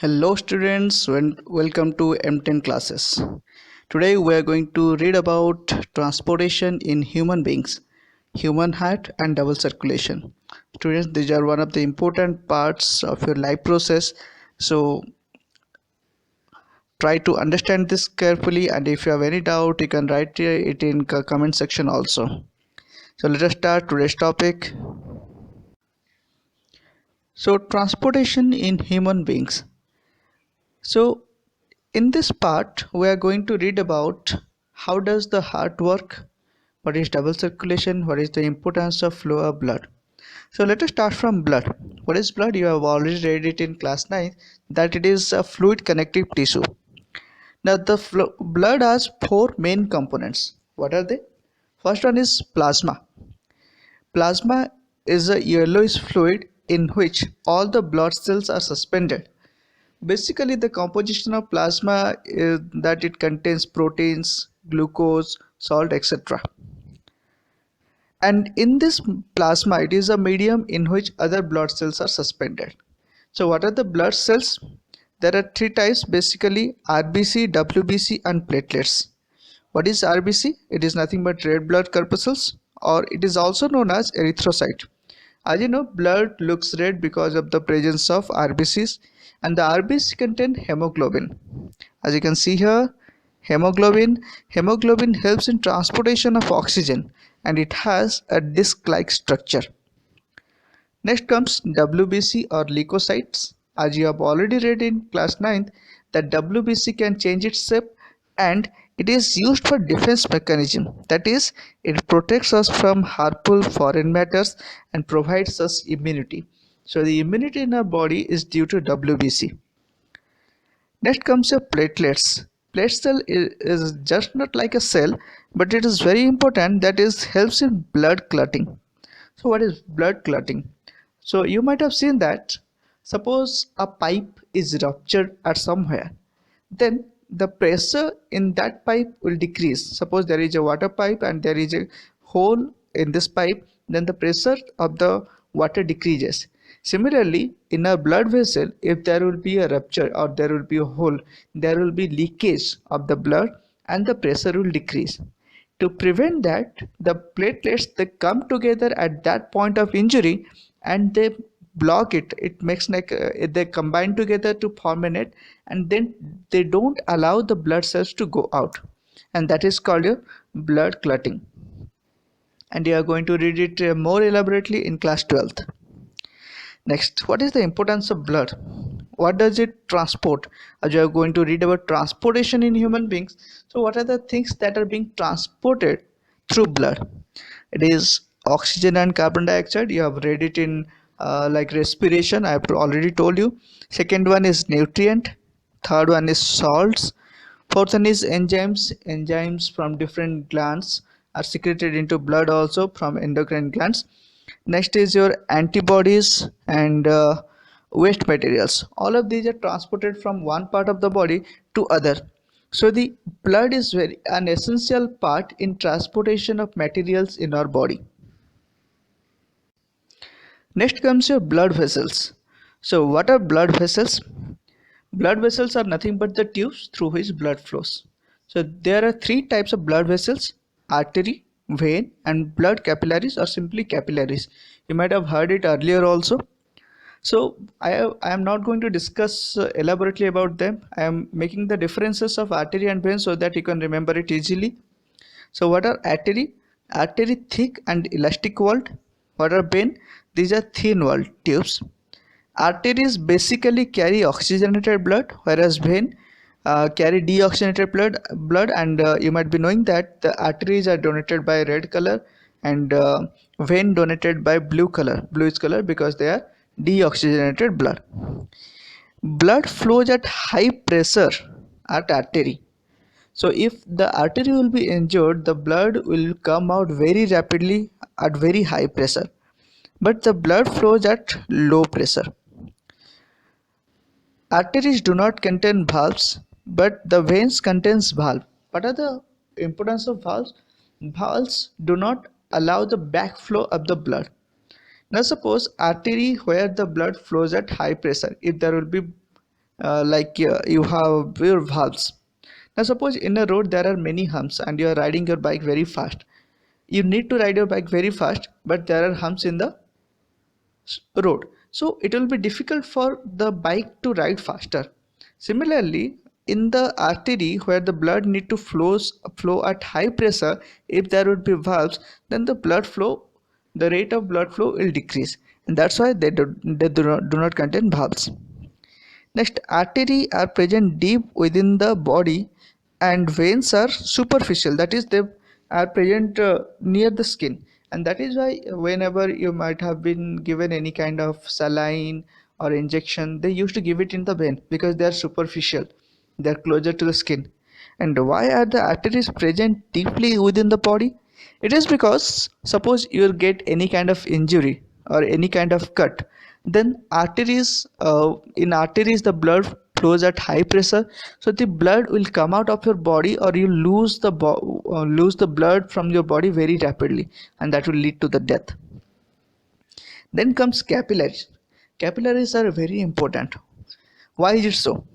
Hello students, welcome to M10 classes. Today we are going to read about transportation in human beings, human heart and double circulation. Students, these are one of the important parts of your life process. So try to understand this carefully, and if you have any doubt you can write it in comment section also. So let us start today's topic. So transportation in human beings. So in this part, we are going to read about how does the heart work, what is double circulation, what is the importance of flow of blood. So let us start from blood. What is blood? You have already read it in class 9 that it is a fluid connective tissue. Now the blood has four main components. What are they? First one is plasma. Plasma is a yellowish fluid in which all the blood cells are suspended. Basically, the composition of plasma is that it contains proteins, glucose, salt, etc. And in this plasma, it is a medium in which other blood cells are suspended. So, what are the blood cells? There are three types basically: RBC, WBC, and platelets. What is RBC? It is nothing but red blood corpuscles, or it is also known as erythrocyte. As you know, blood looks red because of the presence of RBCs, and the RBC contain hemoglobin. As you can see here, hemoglobin helps in transportation of oxygen, and it has a disc-like structure. Next comes WBC or leukocytes. As you have already read in class 9th, that WBC can change its shape and it is used for defense mechanism. That is, it protects us from harmful foreign matters and provides us immunity. So the immunity in our body is due to WBC. Next comes your platelets. Plate cell is just not like a cell, but it is very important that is helps in blood clotting. So what is blood clotting? So you might have seen that suppose a pipe is ruptured at somewhere, then the pressure in that pipe will decrease. Suppose there is a water pipe and there is a hole in this pipe, then the pressure of the water decreases. Similarly, in a blood vessel, if there will be a rupture or there will be a hole, there will be leakage of the blood and the pressure will decrease. To prevent that, the platelets they come together at that point of injury and they block it. It makes like they combine together to form a net, and then they don't allow the blood cells to go out, and that is called a blood clotting. And you are going to read it more elaborately in class 12th. Next, what is the importance of blood? What does it transport? As you are going to read about transportation in human beings, so what are the things that are being transported through blood? It is oxygen and carbon dioxide. You have read it in like respiration. I have already told you. Second one is nutrient. Third one is salts. Fourth one is enzymes. Enzymes from different glands are secreted into blood also from endocrine glands. Next is your antibodies and waste materials. All of these are transported from one part of the body to other. So the blood is very an essential part in transportation of materials in our body. Next comes your blood vessels. So what are blood vessels? Blood vessels are nothing but the tubes through which blood flows. So there are three types of blood vessels: artery, vein, and blood capillaries, or simply capillaries. You might have heard it earlier also. So I am not going to discuss elaborately about them. I am making the differences of artery and vein so that you can remember it easily. So what are artery? Artery thick and elastic walled. What are vein? These are thin walled tubes. Arteries basically carry oxygenated blood, whereas vein carry deoxygenated blood, and you might be knowing that the arteries are donated by red color and vein donated by bluish color because they are deoxygenated blood. Blood flows at high pressure at artery. So if the artery will be injured, the blood will come out very rapidly at very high pressure. But the blood flows at low pressure. Arteries do not contain valves, but the veins contains valve. What are the importance of valves? Valves do not allow the backflow of the blood. Now suppose artery where the blood flows at high pressure, if there will be you have your valves. Now suppose in a road there are many humps and you are riding your bike very fast. You need to ride your bike very fast, but there are humps in the road, so it will be difficult for the bike to ride faster. Similarly, in the artery where the blood need to flow at high pressure, if there would be valves, then the rate of blood flow will decrease, and that's why they do not contain valves. Next, arteries are present deep within the body and veins are superficial, that is, they are present near the skin. And that is why whenever you might have been given any kind of saline or injection, they used to give it in the vein because they are superficial, they are closer to the skin. And why are the arteries present deeply within the body? It is because suppose you get any kind of injury or any kind of cut, then in arteries the blood flows at high pressure, so the blood will come out of your body, or you lose the blood from your body very rapidly, and that will lead to the death. Then comes capillaries. Capillaries are very important. Why is it so?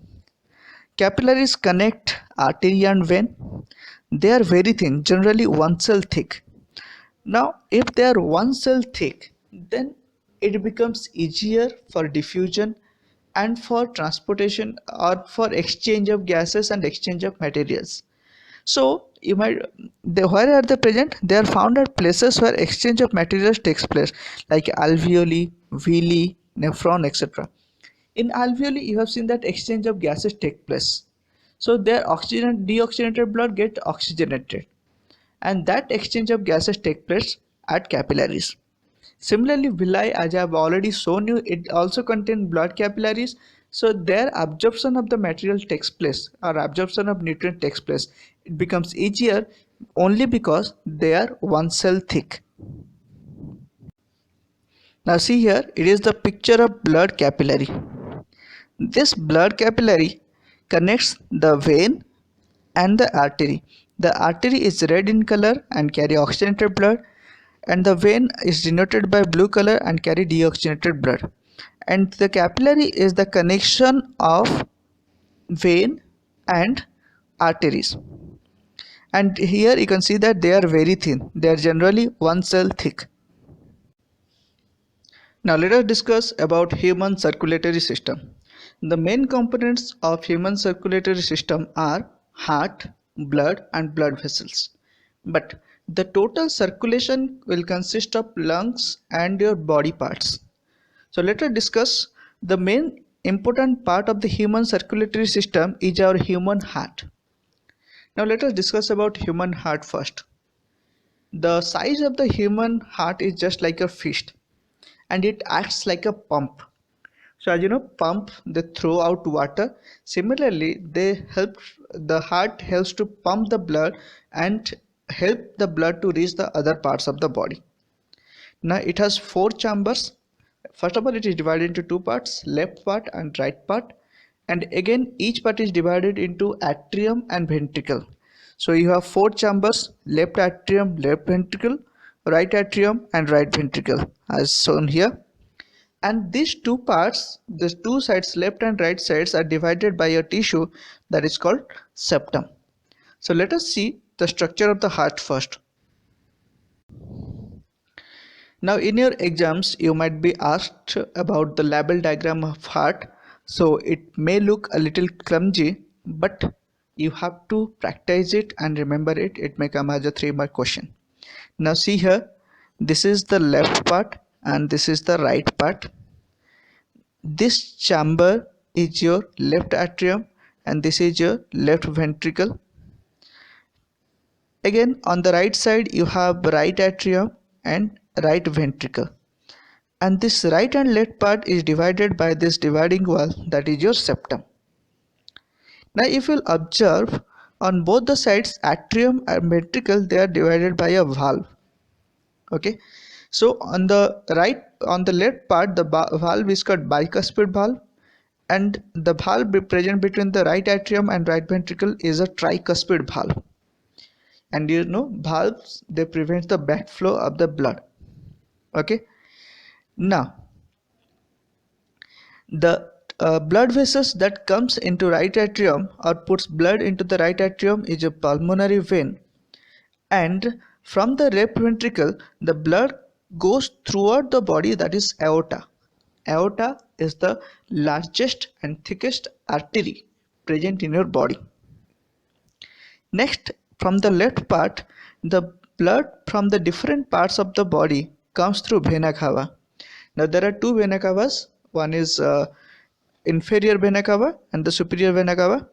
Capillaries connect artery and vein. They are very thin, generally 1 cell thick. Now, if they are 1 cell thick, then it becomes easier for diffusion and for transportation or for exchange of gases and exchange of materials. So, where are they present? They are found at places where exchange of materials takes place, like alveoli, villi, nephron, etc. In alveoli, you have seen that exchange of gases take place. So, their deoxygenated blood get oxygenated, and that exchange of gases take place at capillaries. Similarly, villi, as I have already shown you, it also contains blood capillaries. So their absorption of the material takes place, or absorption of nutrient takes place. It becomes easier only because they are 1 cell thick. Now see here, it is the picture of blood capillary. This blood capillary connects the vein and the artery. The artery is red in color and carry oxygenated blood, and the vein is denoted by blue color and carry deoxygenated blood. And the capillary is the connection of vein and arteries. And here you can see that they are very thin. They are generally 1 cell thick. Now let us discuss about human circulatory system. The main components of human circulatory system are heart, blood and blood vessels. But the total circulation will consist of lungs and your body parts. So let us discuss the main important part of the human circulatory system is our human heart. Now let us discuss about human heart first. The size of the human heart is just like a fist, and it acts like a pump. So as you know, pump, they throw out water. Similarly, the heart helps to pump the blood and help the blood to reach the other parts of the body. Now it has 4 chambers. First of all, it is divided into 2 parts, left part and right part. And again, each part is divided into atrium and ventricle. So you have 4 chambers, left atrium, left ventricle, right atrium and right ventricle as shown here. And these 2 parts, the 2 sides, left and right sides, are divided by a tissue that is called septum. So let us see the structure of the heart first. Now in your exams you might be asked about the label diagram of heart, so it may look a little clumsy, but you have to practice it and remember it. It may come as a 3-mark question. Now see here, this is the left part and this is the right part. This chamber is your left atrium and this is your left ventricle. Again, on the right side you have right atrium and right ventricle, and this right and left part is divided by this dividing wall, that is your septum. Now if you'll observe, on both the sides, atrium and ventricle, they are divided by a valve. Okay, so on the left part, the valve is called bicuspid valve, and the valve present between the right atrium and right ventricle is a tricuspid valve. And you know, valves, they prevent the backflow of the blood. Okay, now the Blood vessels that comes into right atrium or puts blood into the right atrium is a pulmonary vein, and from the left ventricle the blood goes throughout the body, that is aorta. Aorta is the largest and thickest artery present in your body. Next, from the left part, the blood from the different parts of the body comes through vena cava. Now there are two vena cavas. One is inferior vena cava and the superior vena cava.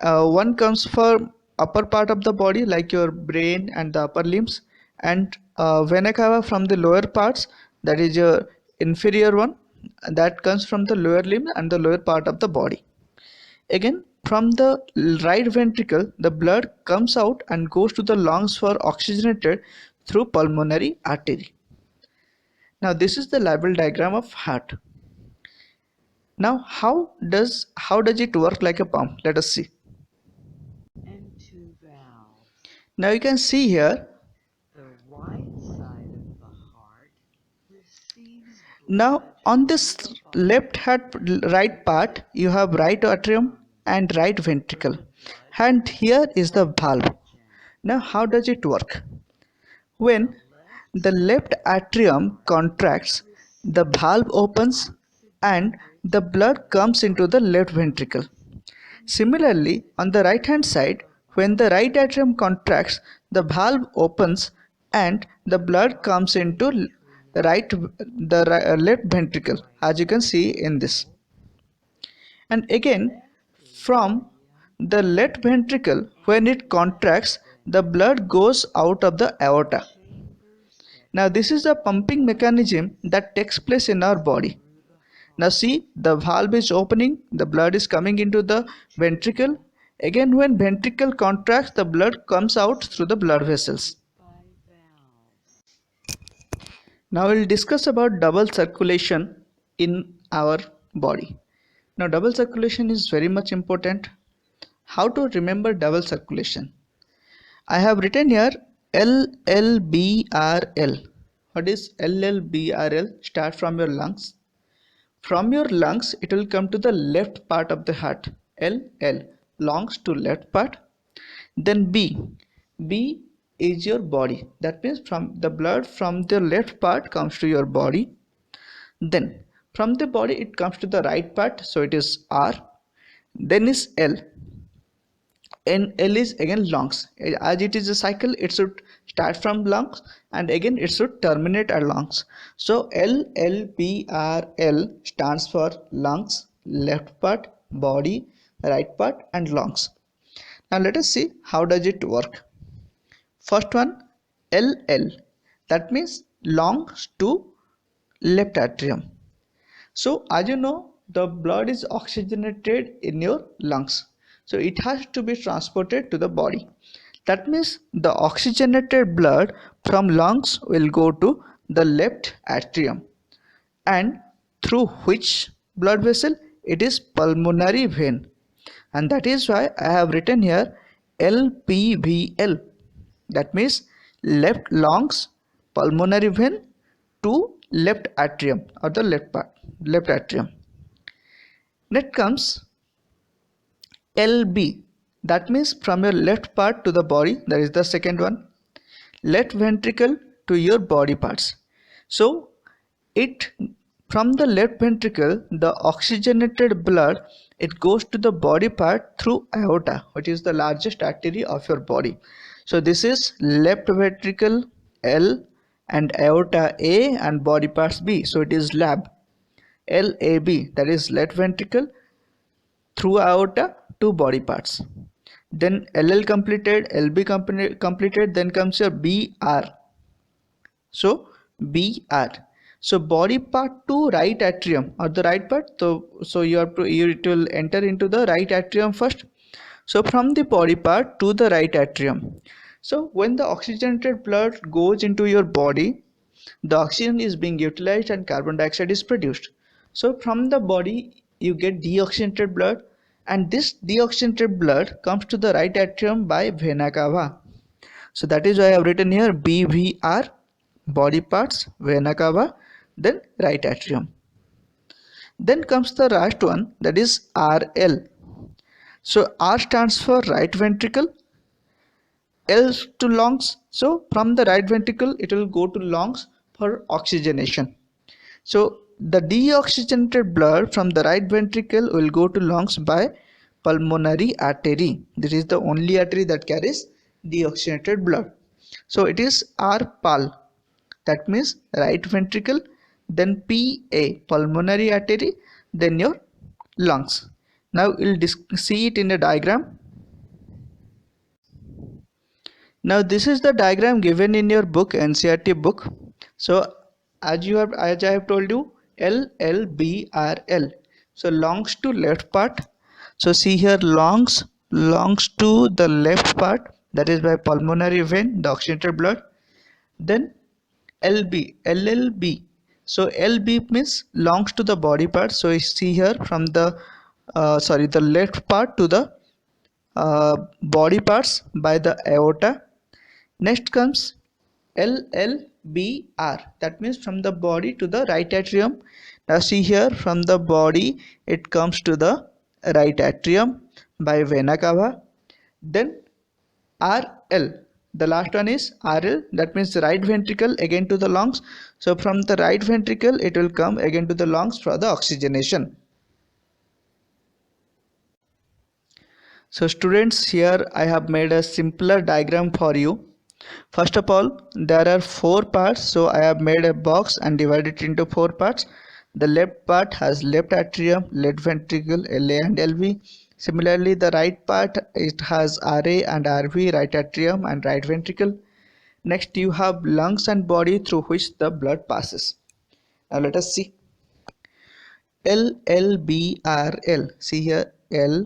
One comes for upper part of the body like your brain and the upper limbs, and vena cava from the lower parts, that is your inferior one, that comes from the lower limb and the lower part of the body. Again, from the right ventricle the blood comes out and goes to the lungs for oxygenated through pulmonary artery. Now this is the label diagram of heart. Now how does it work like a pump? Let us see. And two valves. Now you can see here. The right side of the heart receives Now blood on this left heart right part you have right atrium and right ventricle, and here is the valve. Now how does it work? When the left atrium contracts, the valve opens and the blood comes into the left ventricle. Similarly, on the right hand side, when the right atrium contracts, the valve opens and the blood comes into left ventricle, as you can see in this. And again, from the left ventricle, when it contracts, the blood goes out of the aorta. Now this is the pumping mechanism that takes place in our body. Now see, the valve is opening, the blood is coming into the ventricle. Again, when ventricle contracts, the blood comes out through the blood vessels. by valves. Now we'll discuss about double circulation in our body. Now double circulation is very much important. How to remember double circulation? I have written here LLBRL. What is LLBRL? Start from your lungs. From your lungs, it will come to the left part of the heart. LL, lungs to left part. Then B. B is your body. That means from the blood from the left part comes to your body. Then from the body it comes to the right part, so it is R. Then is L, and L is again lungs. As it is a cycle, it should start from lungs and again it should terminate at lungs. So LLBRL stands for lungs, left part, body, right part, and lungs. Now let us see how does it work. First one, LL, that means lungs to left atrium. So as you know, the blood is oxygenated in your lungs, so it has to be transported to the body. That means the oxygenated blood from lungs will go to the left atrium, and through which blood vessel? It is pulmonary vein, and that is why I have written here LPVL, that means left lungs pulmonary vein to left atrium or the left atrium. Next comes LB, that means from your left part to the body, that is the second one. Left ventricle to your body parts. So it, from the left ventricle the oxygenated blood, it goes to the body part through aorta, which is the largest artery of your body. So this is left ventricle L and aorta A and body parts B, so it is lab. LAB, that is left ventricle through aorta to body parts. Then LL completed, LB completed, then comes your BR. So BR, so body part to right atrium or the right part, so you have to, it will enter into the right atrium first. So from the body part to the right atrium. So when the oxygenated blood goes into your body, the oxygen is being utilized and carbon dioxide is produced. So from the body you get deoxygenated blood, and this deoxygenated blood comes to the right atrium by vena cava. So that is why I have written here BVR, body parts, vena cava, then right atrium. Then comes the last one, that is RL. So R stands for right ventricle, L to lungs. So from the right ventricle it will go to lungs for oxygenation. So the deoxygenated blood from the right ventricle will go to lungs by pulmonary artery. This is the only artery that carries deoxygenated blood. So it is RPAL, that means right ventricle, then PA, pulmonary artery, then your lungs. Now we'll see it in a diagram. Now this is the diagram given in your book, NCERT book. So as I have told you, LLBRL. So lungs to left part. So see here, lungs to the left part, that is by pulmonary vein, the oxygenated blood. Then LLB. So LB means lungs to the body part. So you see here from the the left part to the body parts by the aorta. Next comes LLBR, that means from the body to the right atrium. Now see here, from the body it comes to the right atrium by vena cava. Then RL, the last one is RL, that means right ventricle again to the lungs. So from the right ventricle it will come again to the lungs for the oxygenation. So students, here I have made a simpler diagram for you. First of all, there are 4 parts, so I have made a box and divided it into 4 parts. The left part has left atrium, left ventricle, LA and LV. Similarly, the right part, it has RA and RV, right atrium and right ventricle. Next, you have lungs and body through which the blood passes. Now let us see. LLBRL. See here, L,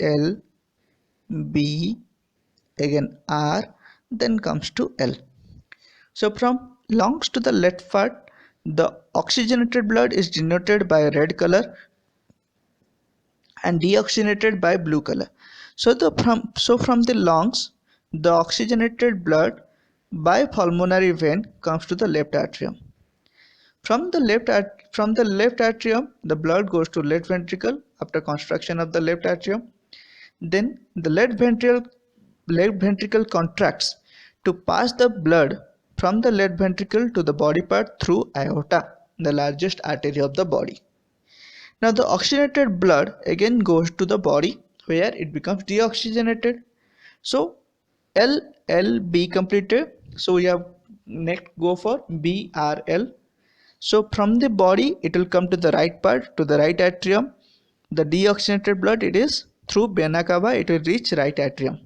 L, B, again R, then comes to L. So from lungs to the left part, the oxygenated blood is denoted by red color and deoxygenated by blue color. So from the lungs, the oxygenated blood by pulmonary vein comes to the left atrium. From the left atrium, the blood goes to left ventricle after construction of the left atrium. Then the left ventricle contracts to pass the blood from the left ventricle to the body part through aorta, the largest artery of the body. Now the oxygenated blood again goes to the body where it becomes deoxygenated. So LLB completed. So we have next go for BRL. So from the body it will come to the right part, to the right atrium. The deoxygenated blood, it is through vena cava, it will reach right atrium.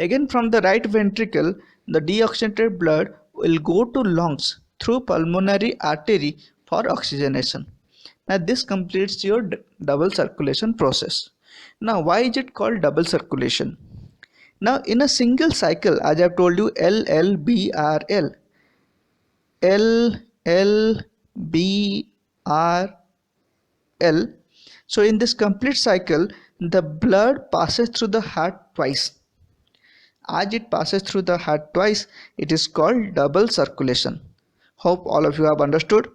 Again from the right ventricle, the deoxygenated blood will go to lungs through pulmonary artery for oxygenation. Now this completes your double circulation process. Now why is it called double circulation? Now in a single cycle, as I have told you, LLBRL, LLBRL. So in this complete cycle, the blood passes through the heart twice. As it passes through the heart twice, it is called double circulation. Hope all of you have understood.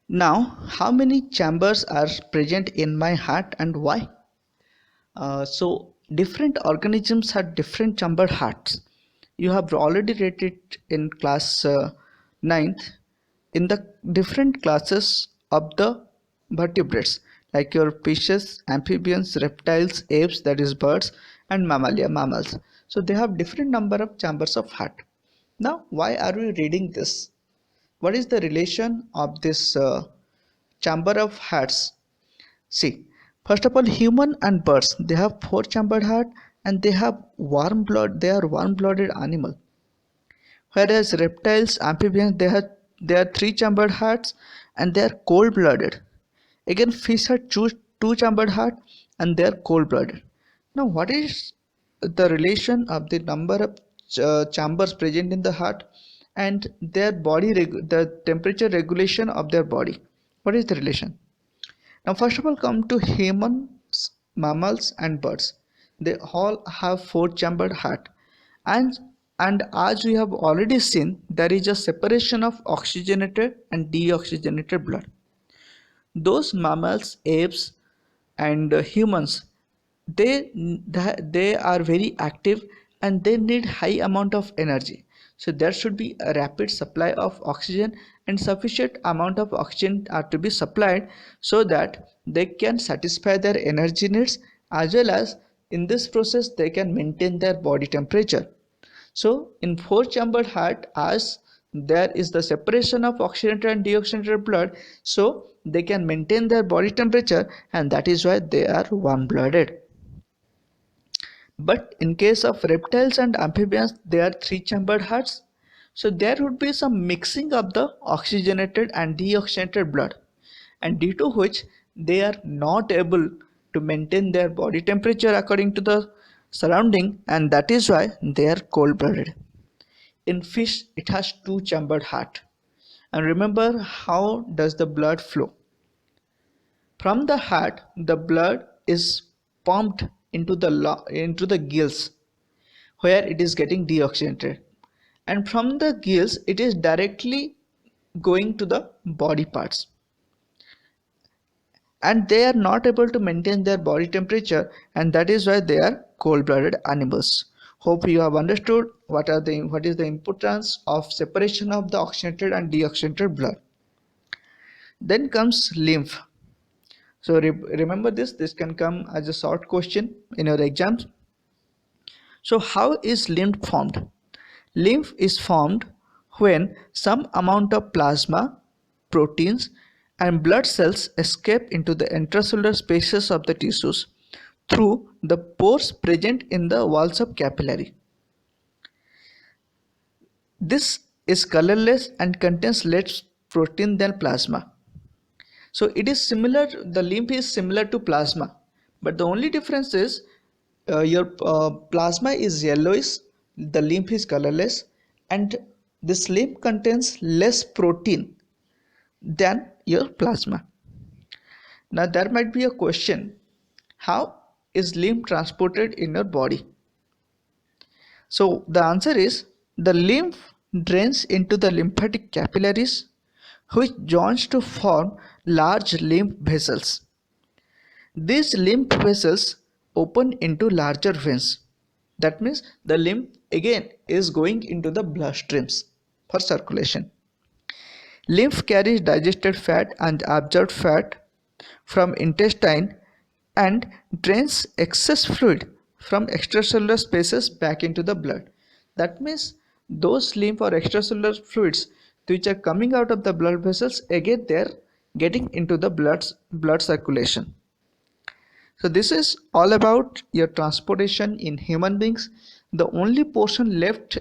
Now, how many chambers are present in my heart and why? So different organisms have different chamber hearts. You have already read it in class 9th in the different classes of the vertebrates, like your fishes, amphibians, reptiles, apes, that is birds, and mammalia, mammals. So they have different number of chambers of heart. Now why are we reading this? What is the relation of this chamber of hearts? See, first of all, human and birds, they have 4-chambered heart and they have warm blood. They are warm-blooded animal. Whereas reptiles, amphibians, they are 3-chambered hearts and they are cold-blooded. Again, fish have 2-chambered heart and they are cold-blooded. Now, what is the relation of the number of chambers present in the heart and their body, the temperature regulation of their body? What is the relation? Now, first of all, come to humans, mammals, and birds. They all have 4-chambered heart, and And as we have already seen, there is a separation of oxygenated and deoxygenated blood. Those mammals, apes, and humans, they are very active and they need high amount of energy. So there should be a rapid supply of oxygen, and sufficient amount of oxygen are to be supplied so that they can satisfy their energy needs, as well as in this process they can maintain their body temperature. So in four chambered heart, as there is the separation of oxygenated and deoxygenated blood, so they can maintain their body temperature, and that is why they are warm blooded. But in case of reptiles and amphibians, they are three chambered hearts. So there would be some mixing of the oxygenated and deoxygenated blood, and due to which they are not able to maintain their body temperature according to the surrounding, and that is why they are cold blooded. In fish, it has two chambered heart. And remember, how does the blood flow? From the heart, the blood is pumped into the gills, where it is getting deoxygenated, and from the gills it is directly going to the body parts, and they are not able to maintain their body temperature, and that is why they are cold-blooded animals. Hope you have understood what is the importance of separation of the oxygenated and deoxygenated blood. Then comes lymph. So remember this can come as a short question in your exams. So how is lymph formed? Lymph is formed when some amount of plasma, proteins, and blood cells escape into the intracellular spaces of the tissues through the pores present in the walls of capillary. This is colorless and contains less protein than plasma. So it is similar, the lymph is similar to plasma, but the only difference is your plasma is yellowish, the lymph is colorless, and this lymph contains less protein than your plasma. Now there might be a question, how is lymph transported in your body? So the answer is, the lymph drains into the lymphatic capillaries, which joins to form large lymph vessels. These lymph vessels open into larger veins. That means the lymph again is going into the bloodstreams for circulation. Lymph carries digested fat and absorbed fat from intestine and drains excess fluid from extracellular spaces back into the blood. That means those lymph or extracellular fluids which are coming out of the blood vessels, again they are getting into the blood circulation. So this is all about your transportation in human beings. The only portion left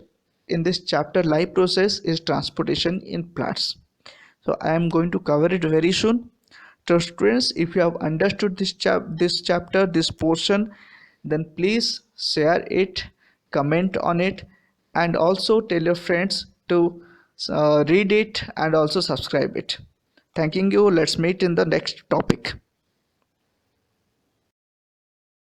in this chapter, life process, is transportation in plants. So I am going to cover it very soon. So students, if you have understood this chapter, this portion, then please share it, comment on it, and also tell your friends to read it and also subscribe it. Thanking you. Let's meet in the next topic.